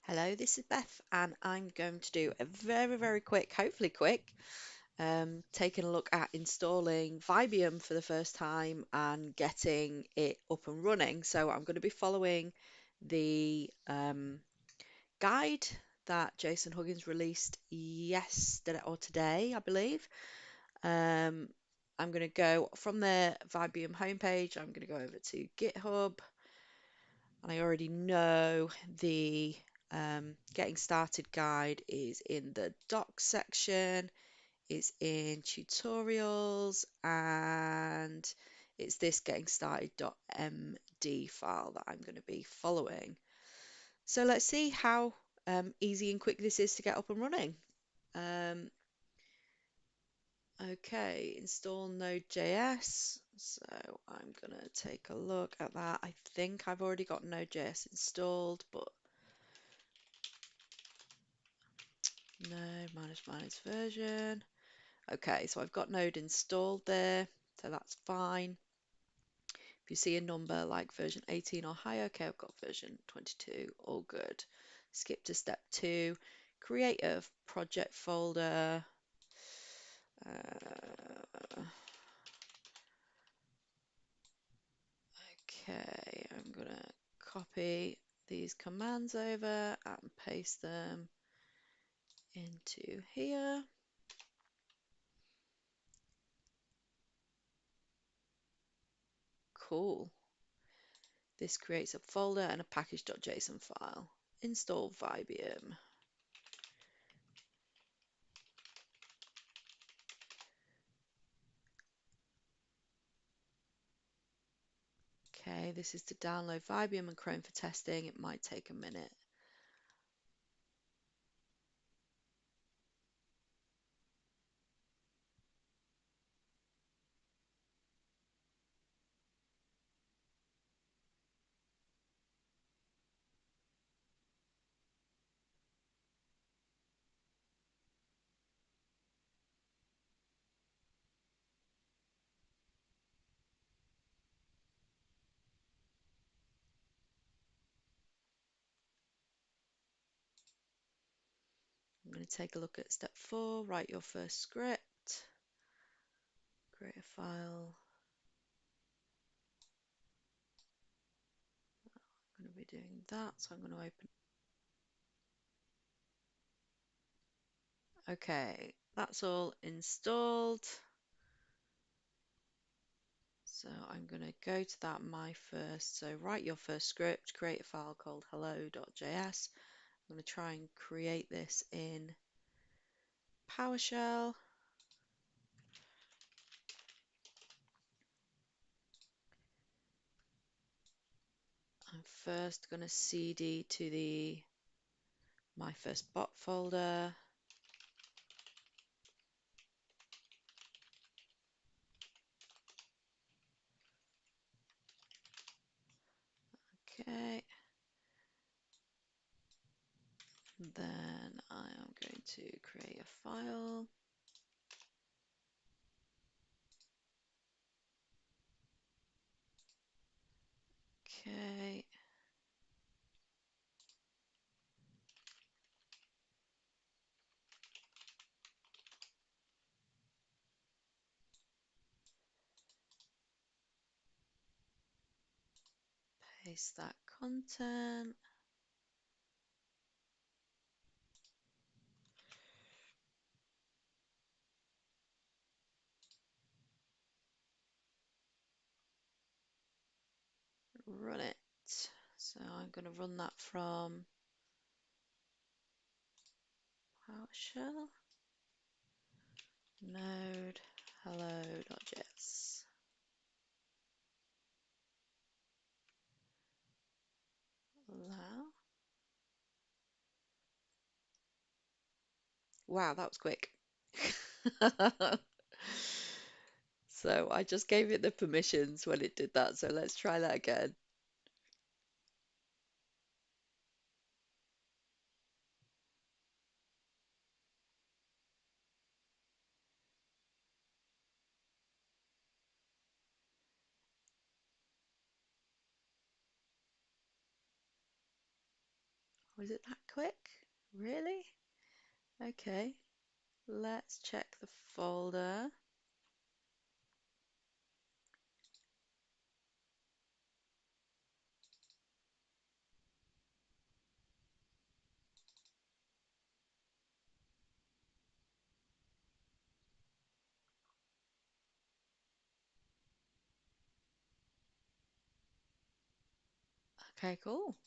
Hello, this is Beth, and I'm going to do a very quick, hopefully quick, taking a look at installing Vibium for the first time and getting it up and running. So I'm going to be following the guide that Jason Huggins released yesterday or today, I believe. Um, I'm going to go from the Vibium homepage, I'm going to go over to GitHub. And I already know the getting started guide is in the docs section, it's in tutorials, and it's this getting started.md file that I'm going to be following. So let's see how easy and quick this is to get up and running. Um, okay, install Node.js. So I'm going to take a look at that. I think I've already got Node.js installed, but no, minus version. Okay, so I've got Node installed there, so that's fine. If you see a number like version 18 or higher, okay, I've got version 22, all good. Skip to step 2, create a project folder. Okay, I'm gonna copy these commands over and paste them into here. Cool. This creates a folder and a package.json file. Install Vibium. Okay, this is to download Vibium and Chrome for testing. It might take a minute. I'm going to take a look at step 4. Write your first script. Create a file. I'm going to be doing that, so I'm going to open. Okay, that's all installed. So I'm going to go to that my first. So write your first script, create a file called hello.js. I'm going to try and create this in PowerShell. I'm first going to cd to the my first bot folder. Okay. Then I am going to create a file. Okay. Paste that content. Run it. So I'm going to run that from PowerShell. Node hello.js. Allow. Wow, that was quick. So I just gave it the permissions when it did that. So let's try that again. Was it that quick? Really? Okay, let's check the folder. Okay, cool.